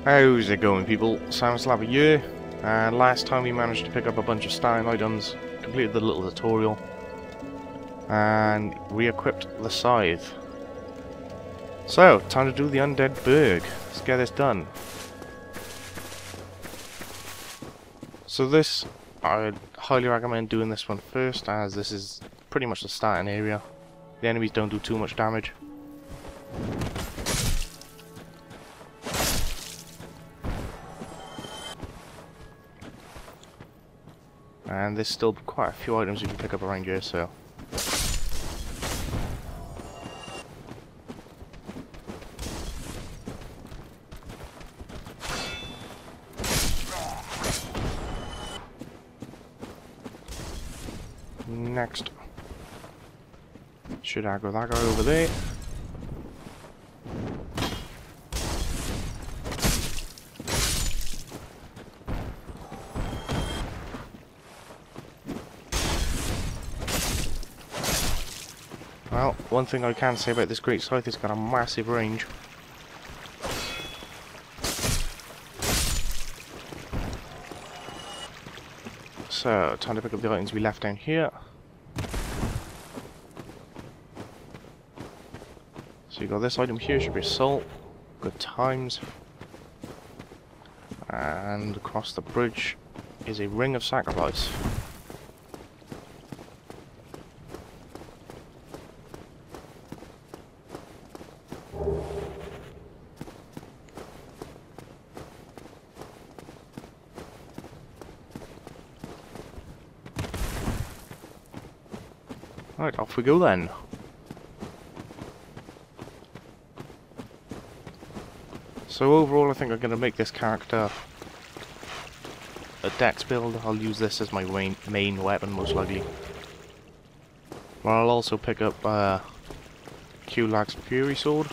How's it going, people? xSalmonSlapperx here, and last time we managed to pick up a bunch of starting items, completed the little tutorial, and re-equipped the scythe. So, time to do the Undead Burg. Let's get this done. So this, I highly recommend doing this one first, as this is pretty much the starting area. The enemies don't do too much damage. And there's still quite a few items you can pick up around here, so... Next. Should aggro that guy over there. Well, one thing I can say about this great scythe, it's got a massive range. So, time to pick up the items we left down here. So you got this item here, should be assault, good times. And across the bridge is a ring of sacrifice. Right, off we go then. So overall I think I'm going to make this character a dex build. I'll use this as my main weapon most likely. But I'll also pick up Q-Lag's Fury Sword.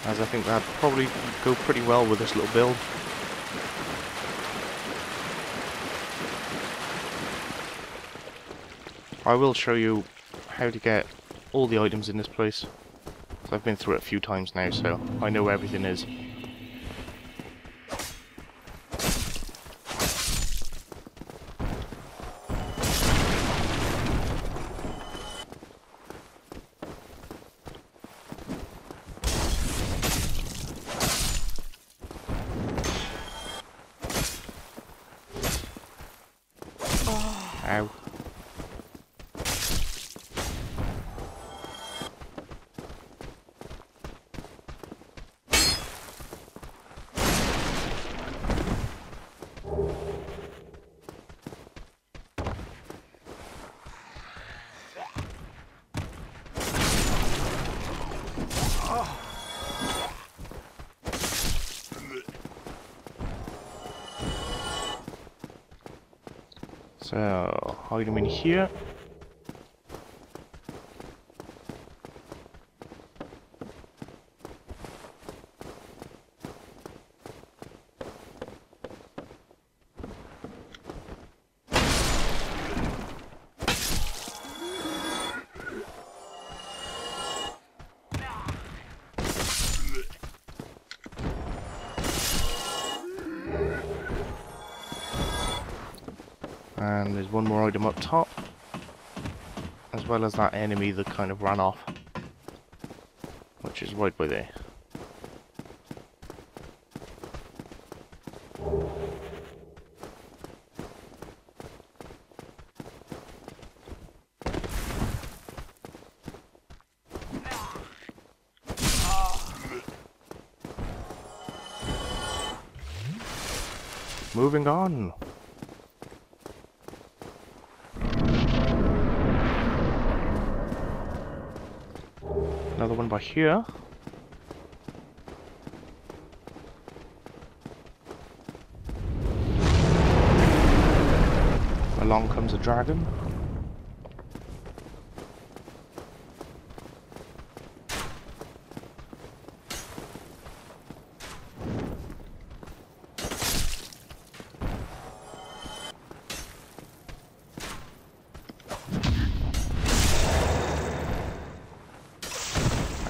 As I think that'd probably go pretty well with this little build. I will show you how to get all the items in this place. So I've been through it a few times now, so I know where everything is. Ow. So, item in here. And there's one more item up top, as well as that enemy that kind of ran off, which is right by there. Moving on. Another one by here. Along comes a dragon.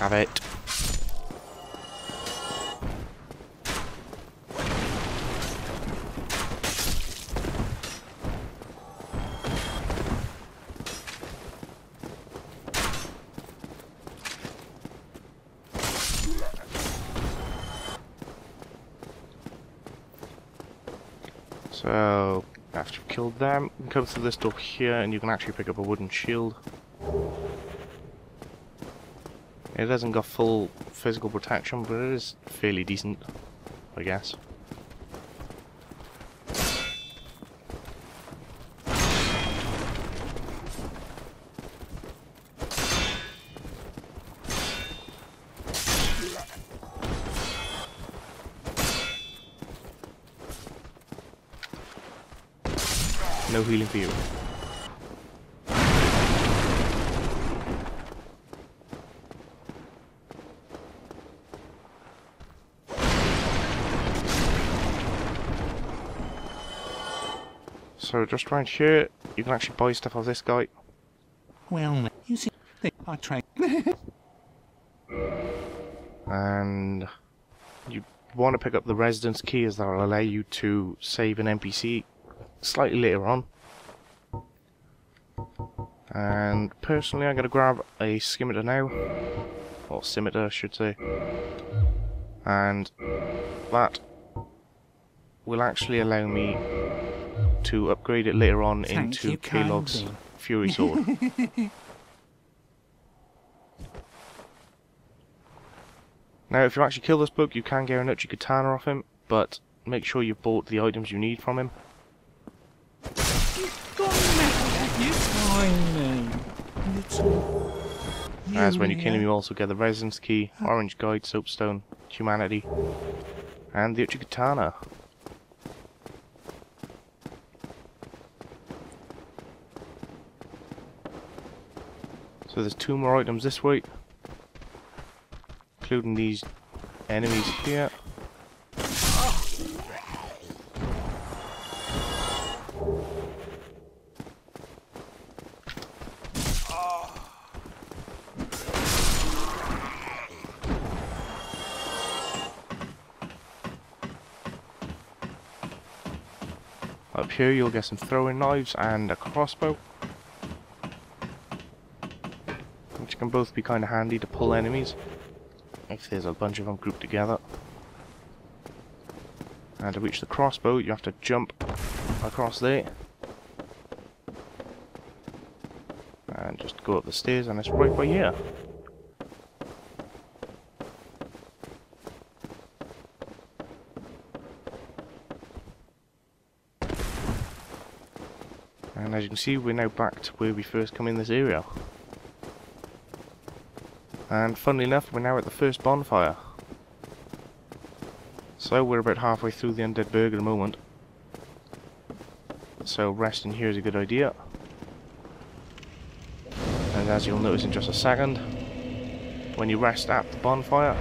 Have it. So, after you've killed them, you can come through this door here and you can actually pick up a wooden shield. It hasn't got full physical protection, but it is fairly decent, I guess. No healing for you. So just around here, you can actually buy stuff off this guy. Well, you see, I tried. And you want to pick up the residence key, as that will allow you to save an NPC slightly later on. And personally, I'm going to grab a scimitar now, or scimitar I should say, and that will actually allow me to upgrade it later on into K-Log's Fury Sword. Now, if you actually kill this bloke, you can get an Uchi-Katana off him, but make sure you've bought the items you need from him. As when you kill him, you also get the Residence Key, Orange Guide, Soapstone, Humanity, and the Uchi-Katana. So there's 2 more items this way, including these enemies here. Up here you'll get some throwing knives and a crossbow, which can both be kind of handy to pull enemies if there's a bunch of them grouped together. And to reach the crossbow you have to jump across there and just go up the stairs, and it's right by here. And as you can see, we're now back to where we first come in this area. And funnily enough, we're now at the first bonfire. So we're about halfway through the Undead Burg at the moment. So resting here is a good idea. And as you'll notice in just a second, when you rest at the bonfire,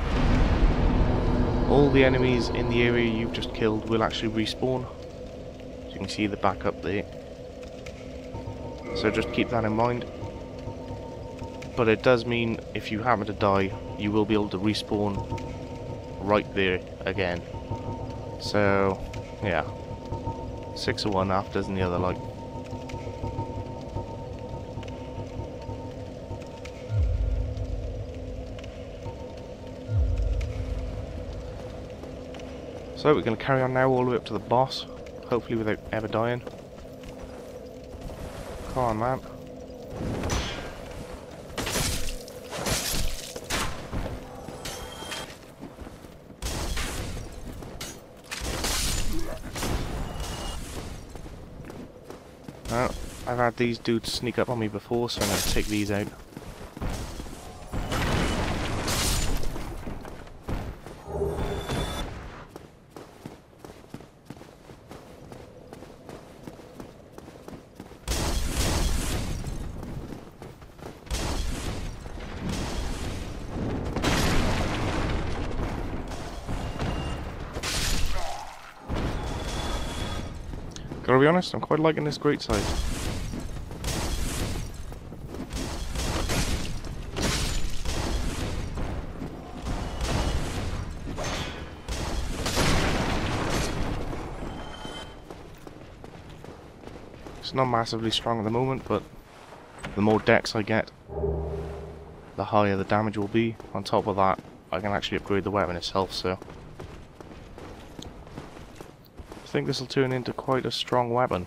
all the enemies in the area you've just killed will actually respawn. As you can see the back up there. So just keep that in mind. But it does mean if you happen to die, you will be able to respawn right there again. So, yeah. 6 of one, half dozen the other, like. So we're going to carry on now all the way up to the boss, hopefully without ever dying. Come on, man. I've had these dudes sneak up on me before, so I'm going to take these out. Gotta be honest, I'm quite liking this great scythe. It's not massively strong at the moment, but the more dex I get, the higher the damage will be. On top of that, I can actually upgrade the weapon itself, so I think this will turn into quite a strong weapon.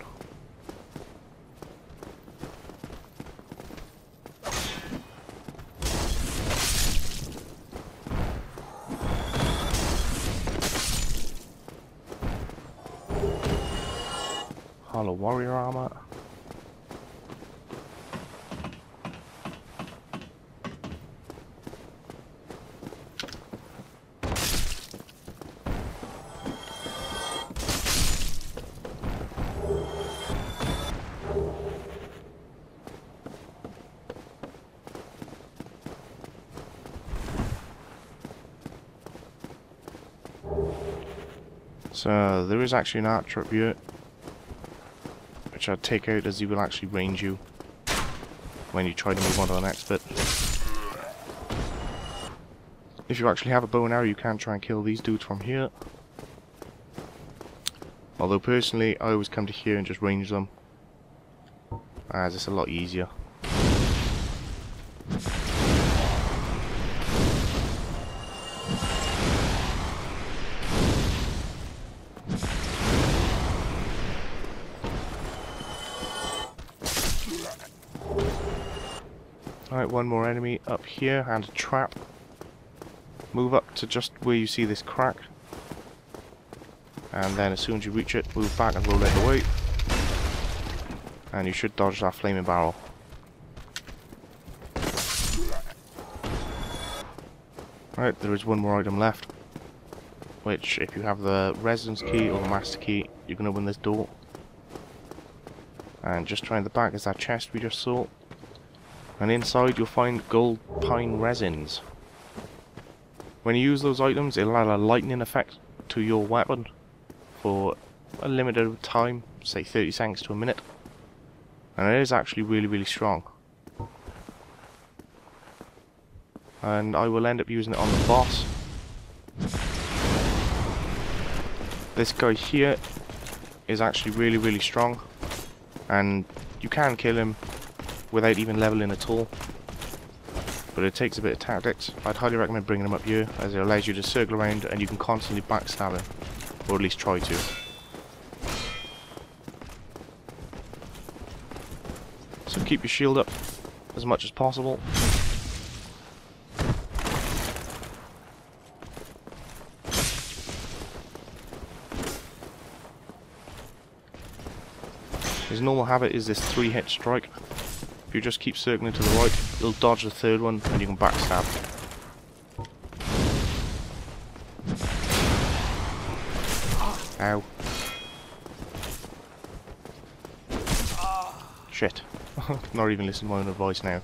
Hollow warrior armor. So there is actually an attribute which I'd take out, as he will actually range you when you try to move on to the next bit. If you actually have a bow and arrow, you can try and kill these dudes from here. Although personally, I always come to here and just range them, as it's a lot easier. Alright, one more enemy up here and a trap. Move up to just where you see this crack, and then as soon as you reach it, move back and roll it away, and you should dodge that flaming barrel. Alright, there is one more item left, which if you have the residence key or the master key, you can open this door. And just try in the back is that chest we just saw. And inside you'll find gold pine resins. When you use those items, it'll add a lightning effect to your weapon for a limited time, say 30 seconds to a minute. And it is actually really strong. And I will end up using it on the boss. This guy here is actually really strong, and you can kill him without even leveling at all, but it takes a bit of tactics. I'd highly recommend bringing him up here, as it allows you to circle around and you can constantly backstab him, or at least try to. So keep your shield up as much as possible. His normal habit is this 3-hit strike. If you just keep circling to the right, it'll dodge the third one and you can backstab. Ow. Shit. Not even listening to my own advice now.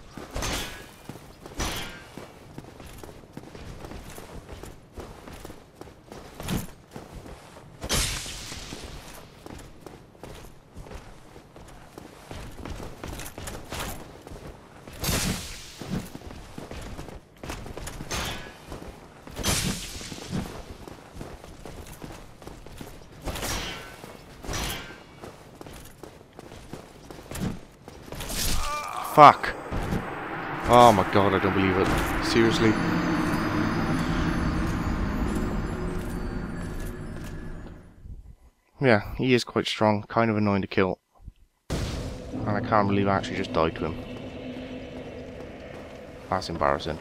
Fuck! Oh my god, I don't believe it. Seriously? Yeah, he is quite strong, kind of annoying to kill. And I can't believe I actually just died to him. That's embarrassing.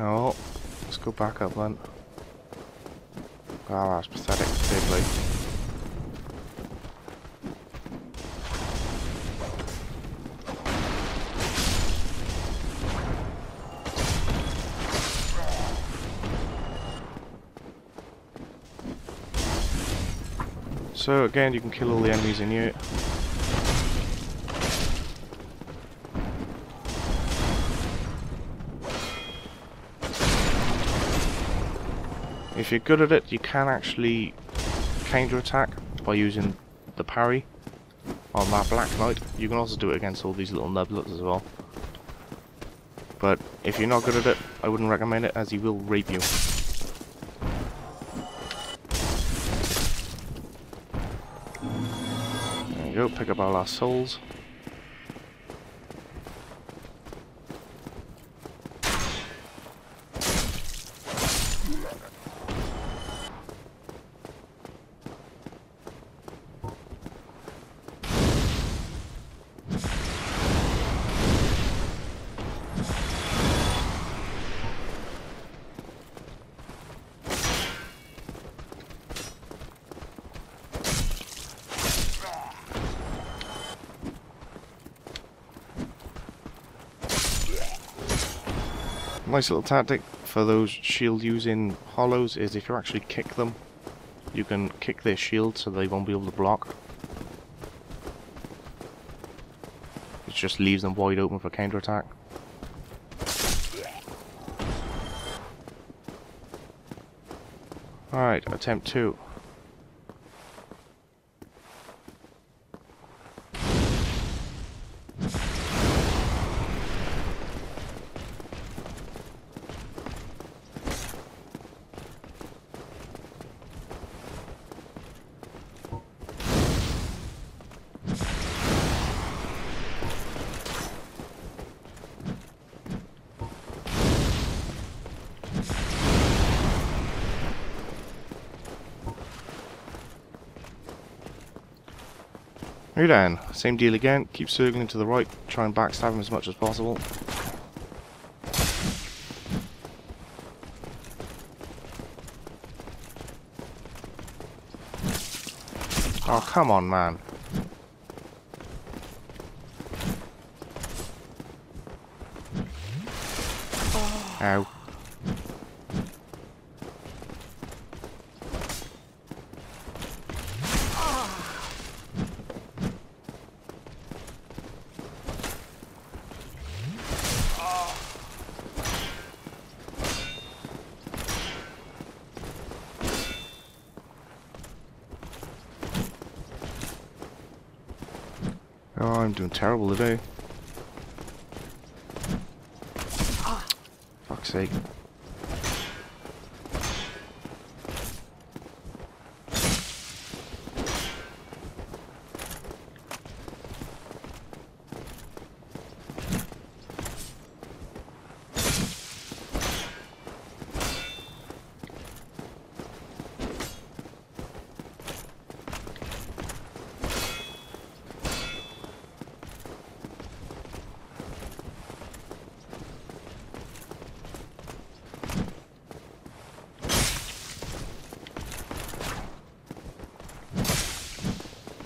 Oh, let's go back up then. Oh, that's pathetic. Big. So again, you can kill all the enemies in here. If you're good at it, you can actually counter-attack by using the parry on that Black Knight. You can also do it against all these little nublets as well. But if you're not good at it, I wouldn't recommend it, as he will rape you. There you go, pick up our last souls. Nice little tactic for those shield using hollows is if you actually kick them, you can kick their shield so they won't be able to block. It just leaves them wide open for counterattack. Alright, attempt 2. Right then, same deal again, keep circling to the right, try and backstab him as much as possible. Oh, come on, man. Ow. Oh, I'm doing terrible today. Fuck's sake.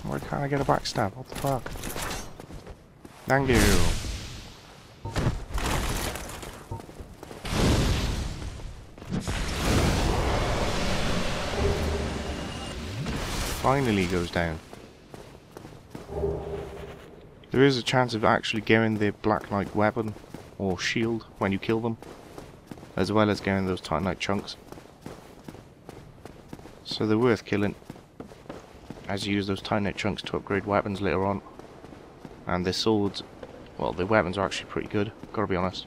Why can't I get a backstab? What the fuck? Thank you. Finally goes down. There is a chance of actually getting the Black Knight weapon or shield when you kill them, as well as getting those Titanite chunks. So they're worth killing, as you use those Titanite chunks to upgrade weapons later on. And their swords, well, their weapons are actually pretty good, gotta be honest.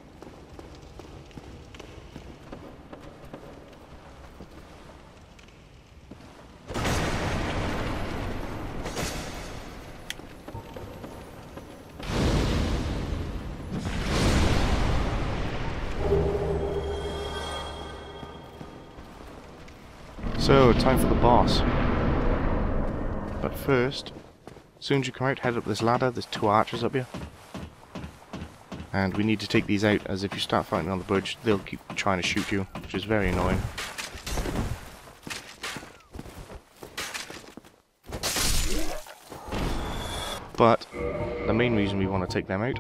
So, time for the boss. But first, as soon as you come out, head up this ladder. There's 2 archers up here. And we need to take these out, as if you start fighting on the bridge, they'll keep trying to shoot you, which is very annoying. But, the main reason we want to take them out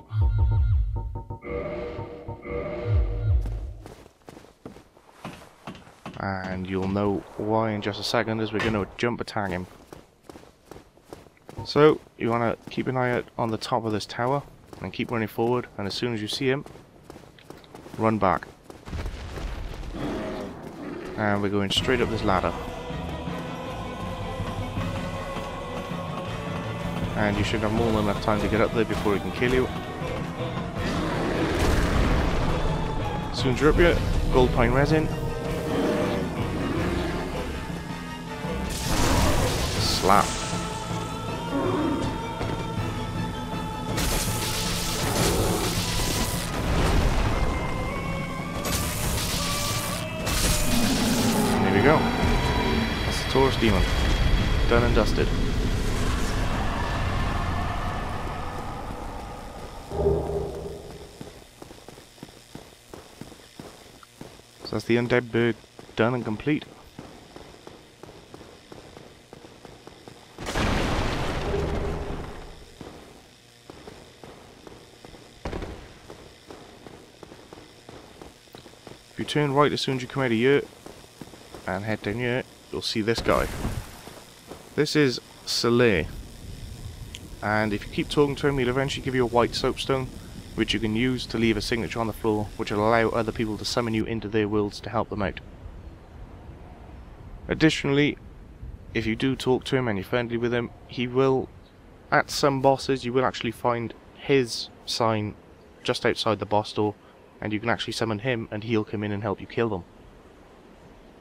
and you'll know why in just a second, as we're going to jump attack him. So, you want to keep an eye out on the top of this tower, and keep running forward, and as soon as you see him, run back. And we're going straight up this ladder. And you should have more than enough time to get up there before he can kill you. As soon as you're up here, gold pine resin. Slap. And there we go. That's the Taurus demon. Done and dusted. So that's the Undead Burg done and complete. If you turn right as soon as you come out of here and head down here, you'll see this guy. This is scythe, and if you keep talking to him, he'll eventually give you a white soapstone, which you can use to leave a signature on the floor, which will allow other people to summon you into their worlds to help them out. Additionally, if you do talk to him and you're friendly with him, he will, at some bosses, you will actually find his sign just outside the boss door, and you can actually summon him and he'll come in and help you kill them.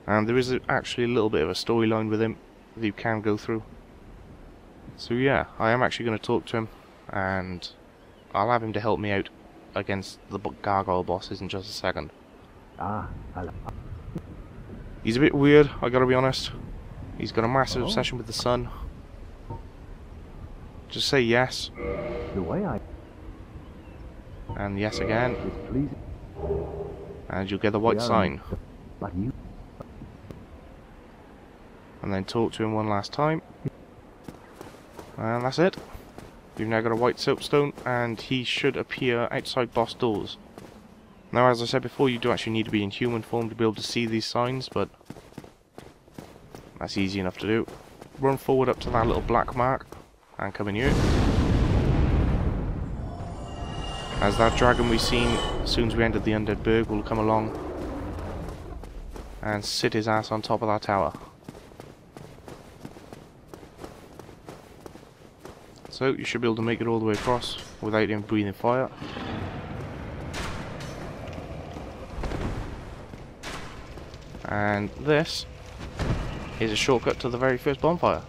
And there is actually a little bit of a storyline with him that you can go through. So yeah, I am actually going to talk to him, and I'll have him to help me out against the gargoyle bosses in just a second. He's a bit weird, I gotta be honest. He's got a massive obsession with the sun. Just say yes. And yes again. And you'll get the white sign. And then talk to him one last time. And that's it. You've now got a white soapstone, and he should appear outside boss doors. Now, as I said before, you do actually need to be in human form to be able to see these signs, but that's easy enough to do. Run forward up to that little black mark, and come in here. As that dragon we've seen as soon as we entered the Undead Burg will come along and sit his ass on top of that tower. So you should be able to make it all the way across without him breathing fire. And this is a shortcut to the very first bonfire.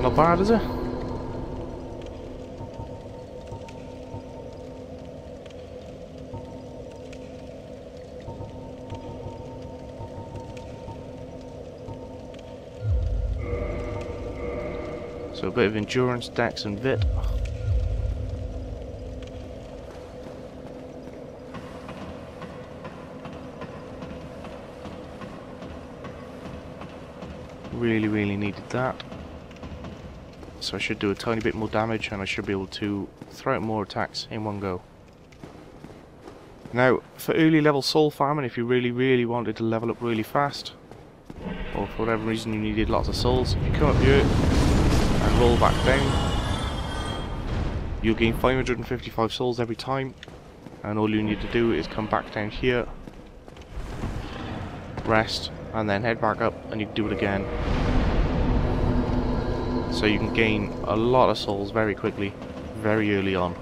Not bad, is it? So a bit of endurance, dex and vit. Really needed that. So I should do a tiny bit more damage, and I should be able to throw out more attacks in one go. Now, for early level soul farming, if you really wanted to level up really fast, or for whatever reason you needed lots of souls, if you come up here and roll back down, you'll gain 555 souls every time, and all you need to do is come back down here, rest, and then head back up, and you can do it again. So you can gain a lot of souls very quickly, very early on.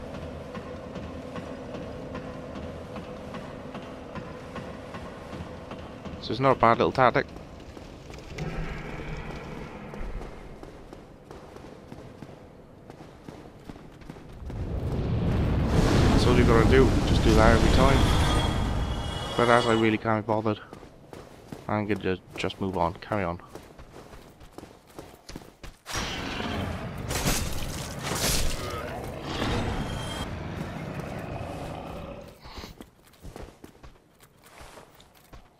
So it's not a bad little tactic. That's all you've got to do, just do that every time. But as I really can't be bothered, I'm going to just move on, carry on.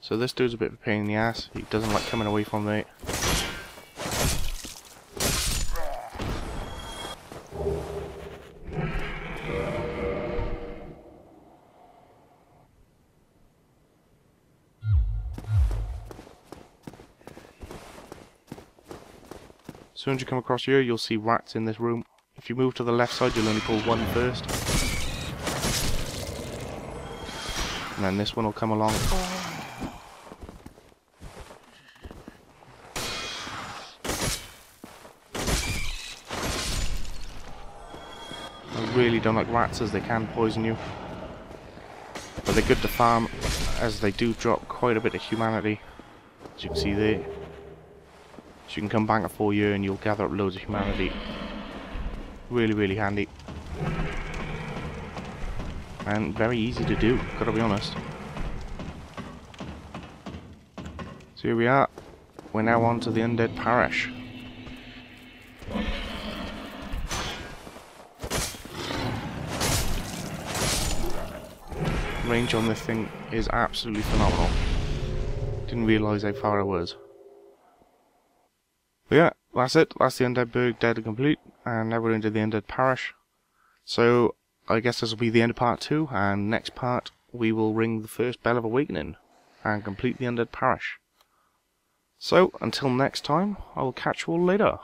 So this dude's a bit of a pain in the ass. He doesn't like coming away from me. As soon as you come across here, you'll see rats in this room. If you move to the left side, you'll only pull one first. And then this one will come along. I really don't like rats as they can poison you. But they're good to farm as they do drop quite a bit of humanity. As you can see there. So you can come back at 4 year and you'll gather up loads of humanity. Really, really handy. And very easy to do, gotta be honest. So here we are. We're now on to the Undead Parish. Range on this thing is absolutely phenomenal. Didn't realise how far I was. But yeah, that's it. That's the Undead Burg dead and complete. And now we're into the Undead Parish. So I guess this will be the end of part 2. And next part we will ring the first Bell of Awakening and complete the Undead Parish. So until next time, I will catch you all later.